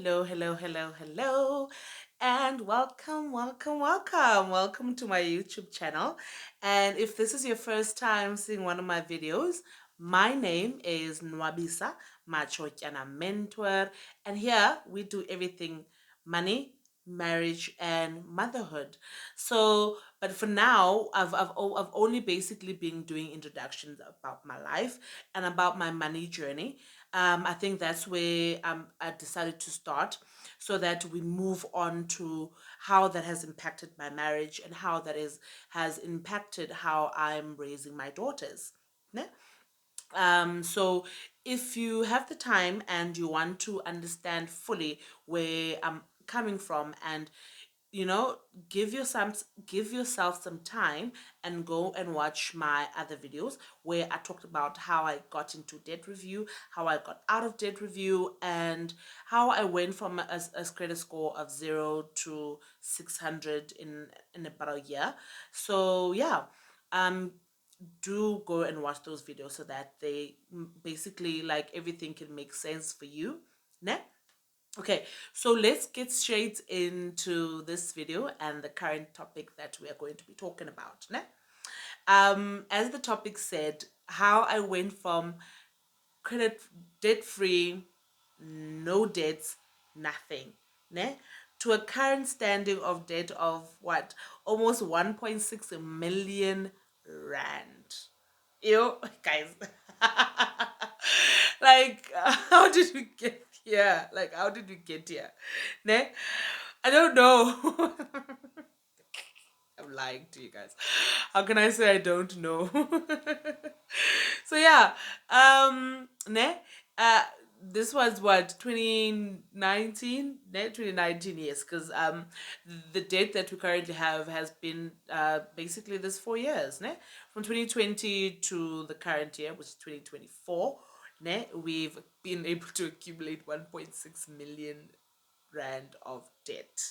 Hello, and welcome to my YouTube channel. And if this is your first time seeing one of my videos, my name is Nwabisa Machochana Mentor, and here we do everything money, marriage, and motherhood. But for now, I've only basically been doing introductions about my life and about my money journey. I think that's where I decided to start so that we move on to how that has impacted my marriage and how that is has impacted how I'm raising my daughters. Ne? So if you have the time and you want to understand fully where I'm coming from and you know give yourself some time and go and watch my other videos where I talked about how I got into debt review, how I got out of debt review, and how I went from a credit score of 0 to 600 in about a year. So yeah, um do go and watch those videos so that they basically like everything can make sense for you. Ne? Okay, so let's get straight into this video and the current topic that we are going to be talking about. Ne? As the topic said, how I went from credit debt free, no debts, nothing, ne, to a current standing of debt of what, almost 1.6 million rand. You guys, like, how did we get here? Like, how did we get here? Ne? I don't know. I'm lying to you guys. How can I say I don't know? So yeah, ne, uh, this was what 2019, ne, 2019, yes, because the date that we currently have has been basically this 4 years, ne, from 2020 to the current year, which is 2024, ne, we've been able to accumulate 1.6 million rand of debt.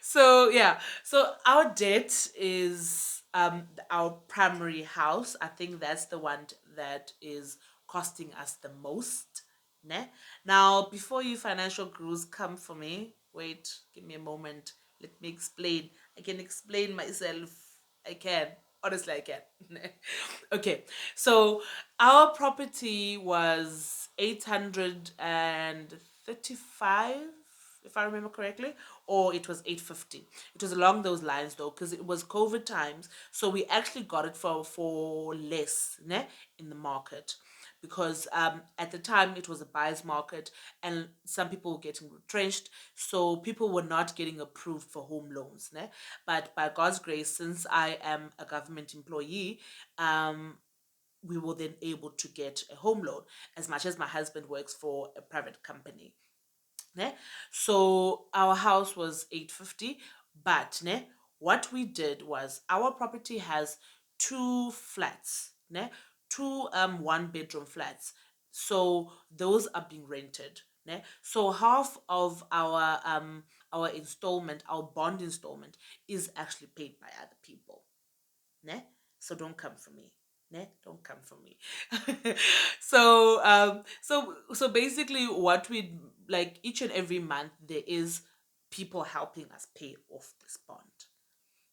So yeah, so our debt is our primary house. I think that's the one that is costing us the most. Ne? Now, before you financial gurus come for me, wait, give me a moment. Let me explain. I can explain myself. I can. Honestly, I can. Okay, so our property was 835, if I remember correctly, or it was 850. It was along those lines though, because it was COVID times, so we actually got it for less, ne, in the market, because at the time it was a buyer's market and some people were getting retrenched, so people were not getting approved for home loans, ne? But by God's grace, since I am a government employee, um we were then able to get a home loan, as much as my husband works for a private company, ne? So our house was 850, but ne, what we did was our property has two flats, ne? Two one bedroom flats. So those are being rented, ne? So half of our installment, our bond installment, is actually paid by other people, ne? So don't come for me. Ne? Don't come for me. So basically what we like, each and every month there is people helping us pay off this bond.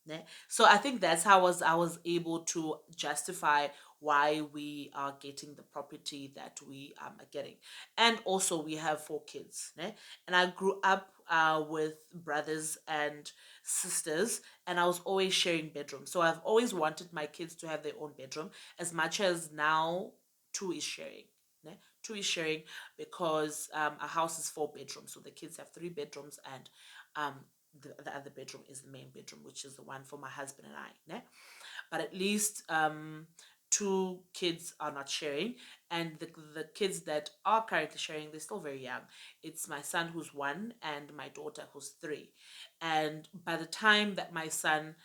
Ne? So I think that's how I was able to justify why we are getting the property that we are getting. And also we have four kids. Ne? And I grew up with brothers and sisters, and I was always sharing bedrooms. So I've always wanted my kids to have their own bedroom, as much as now two is sharing. Ne? Two is sharing because a house is 4 bedrooms. So the kids have 3 bedrooms, and um, the other bedroom is the main bedroom, which is the one for my husband and I. Ne? But at least two kids are not sharing, and the kids that are currently sharing, they're still very young. It's my son who's 1 and my daughter who's 3. And by the time that my son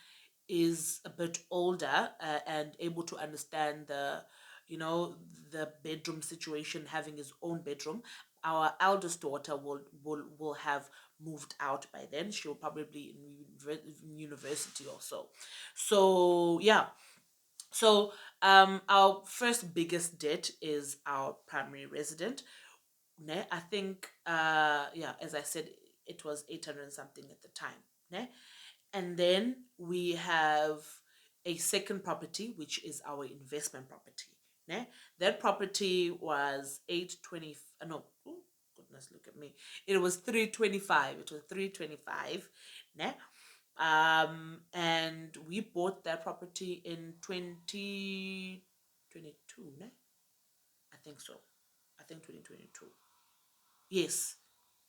is a bit older and able to understand you know the bedroom situation, having his own bedroom, our eldest daughter will have moved out by then. She'll probably be in university or so. So yeah, so our first biggest debt is our primary resident, Ne? I think yeah, as I said, it was 800 and something at the time. Ne? And then we have a second property, which is our investment property. Ne? That property was 820, no, oh, goodness, look at me. It was 325. It was 325. Ne? And we bought that property in 2022. Ne? I think so. I think 2022. Yes,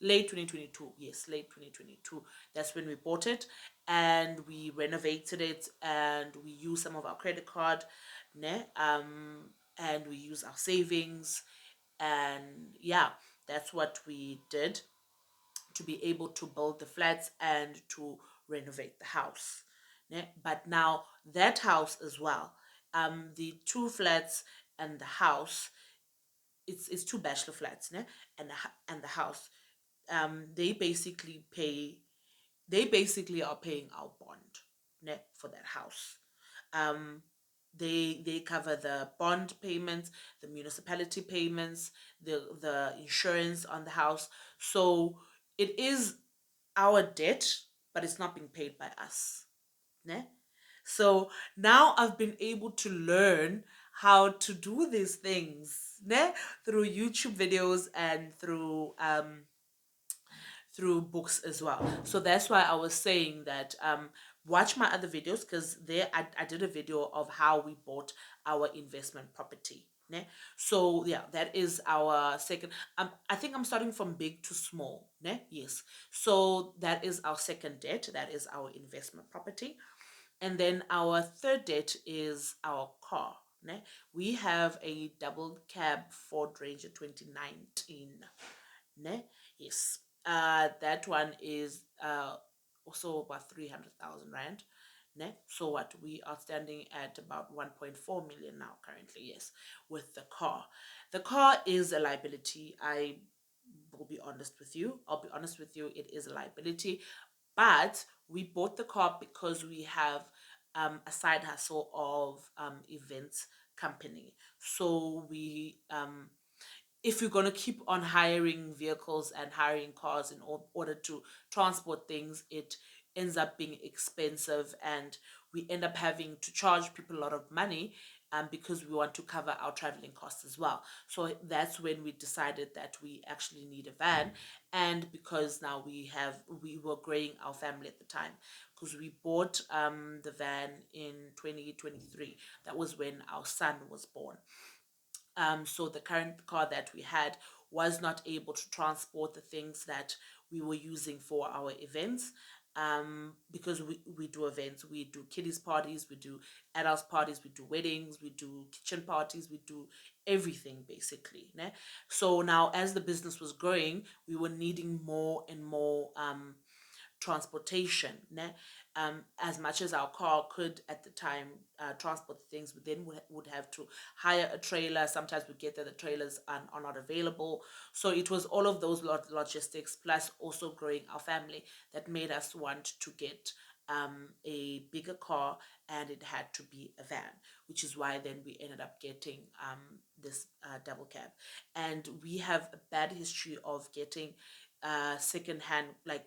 late 2022. Yes, late 2022. That's when we bought it, and we renovated it, and we used some of our credit card, ne? And we use our savings, and yeah, that's what we did to be able to build the flats and to renovate the house. Ne? But now that house as well, the two flats and the house, it's two bachelor flats, ne? And the house, they basically pay, they basically are paying our bond, ne, for that house. um they cover the bond payments, the municipality payments, the insurance on the house. So it is our debt, but it's not being paid by us, ne? So now I've been able to learn how to do these things, ne, through YouTube videos and through books as well. So that's why I was saying that watch my other videos, because there I did a video of how we bought our investment property. Ne? So yeah, that is our second. I think I'm starting from big to small. Ne? Yes. So that is our second debt. That is our investment property. And then our third debt is our car. Ne? We have a double cab Ford Ranger 2019. Ne? Yes. That one is also about 300,000 rand. Ne? So what, we are standing at about 1.4 million now currently, yes, with the car. The car is a liability. I will be honest with you. I'll be honest with you, it is a liability. But we bought the car because we have a side hustle of events company. So we if you're going to keep on hiring vehicles and hiring cars in order to transport things, it ends up being expensive, and we end up having to charge people a lot of money, because we want to cover our traveling costs as well. So that's when we decided that we actually need a van. And because now we were growing our family at the time, because we bought the van in 2023. That was when our son was born. So the current car that we had was not able to transport the things that we were using for our events. Because we do events, we do kiddies parties, we do adults parties, we do weddings, we do kitchen parties, we do everything basically. Ne? So now as the business was growing, we were needing more and more transportation. Ne? As much as our car could at the time transport things, we then would have to hire a trailer. Sometimes we get that the trailers are not available. So it was all of those logistics, plus also growing our family, that made us want to get a bigger car, and it had to be a van, which is why then we ended up getting this double cab. And we have a bad history of getting second hand, like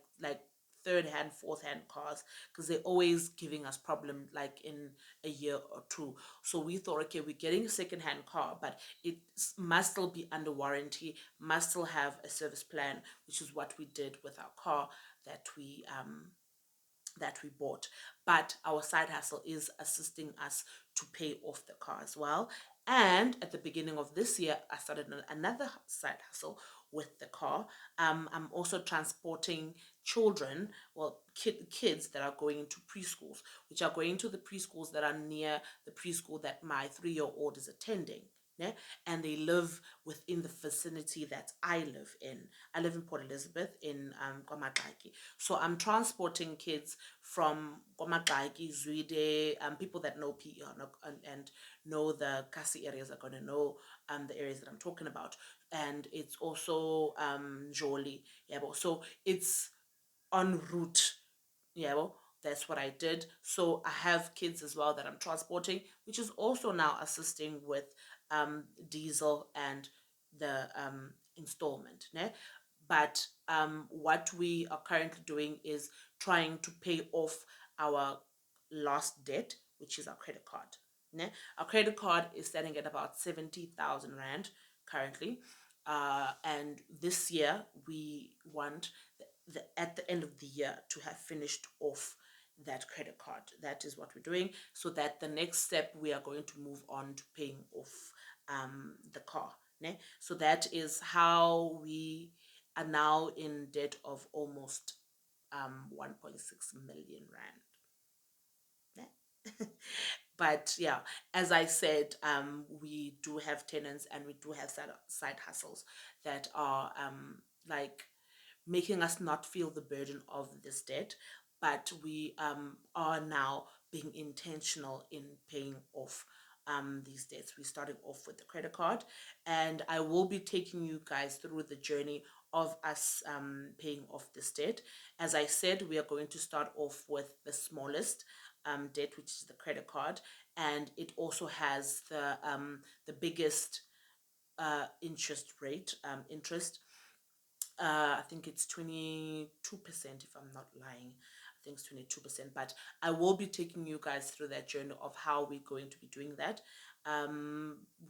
third hand, fourth hand cars, because they're always giving us problem like in a year or two. So we thought, okay, we're getting a second hand car, but it must still be under warranty, must still have a service plan, which is what we did with our car that we bought. But our side hustle is assisting us to pay off the car as well. And at the beginning of this year, I started another side hustle with the car. I'm also transporting children, well, kids that are going into preschools, which are going to the preschools that are near the preschool that my 3-year-old is attending. Yeah? And they live within the vicinity that I live in. I live in Port Elizabeth in Kwamataki. So I'm transporting kids from Kwamataki, Zwide, people that know PE and know the Kasi areas are going to know the areas that I'm talking about. And it's also Joli. Yeah, so it's en route. Yeah, well, that's what I did. So I have kids as well that I'm transporting, which is also now assisting with diesel and the installment. Ne? But what we are currently doing is trying to pay off our last debt, which is our credit card. Ne? Our credit card is standing at about 70,000 Rand currently. And this year, we want at the end of the year to have finished off that credit card. That is what we're doing, so that the next step we are going to move on to paying off the car. Ne? So that is how we are now in debt of almost 1.6 million Rand. But yeah, as I said, we do have tenants and we do have side hustles that are like making us not feel the burden of this debt, but we are now being intentional in paying off these debts. We're starting off with the credit card, and I will be taking you guys through the journey of us paying off this debt. As I said, we are going to start off with the smallest debt, which is the credit card, and it also has the biggest interest rate. I think it's 22%, if I'm not lying. I think it's 22%. But I will be taking you guys through that journey of how we're going to be doing that.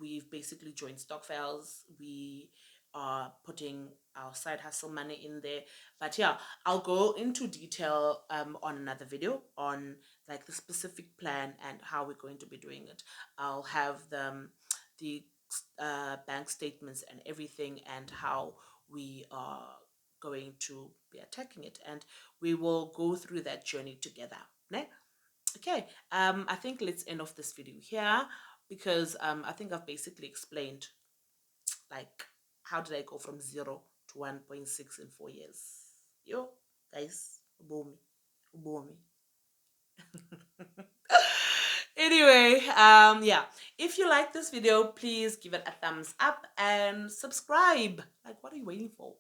We've basically joined stokvels. We are putting our side hustle money in there. But yeah, I'll go into detail on another video on like the specific plan and how we're going to be doing it. I'll have the bank statements and everything, and how we are going to be attacking it, and we will go through that journey together. Ne? Okay, I think let's end off this video here, because I think I've basically explained like how did I go from 0 to 1.6 in 4 years. Yo guys, boom me. Anyway, yeah, if you like this video, please give it a thumbs up and subscribe. Like, what are you waiting for?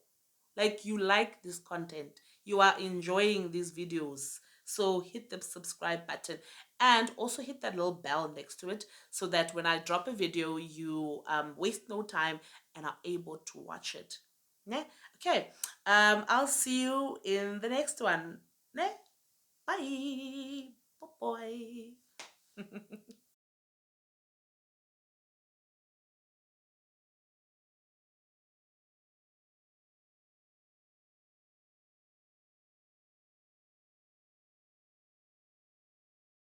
Like, you like this content, you are enjoying these videos, so hit the subscribe button and also hit that little bell next to it, so that when I drop a video, you waste no time and are able to watch it. Ne? Okay, I'll see you in the next one. Ne? Bye. Bye.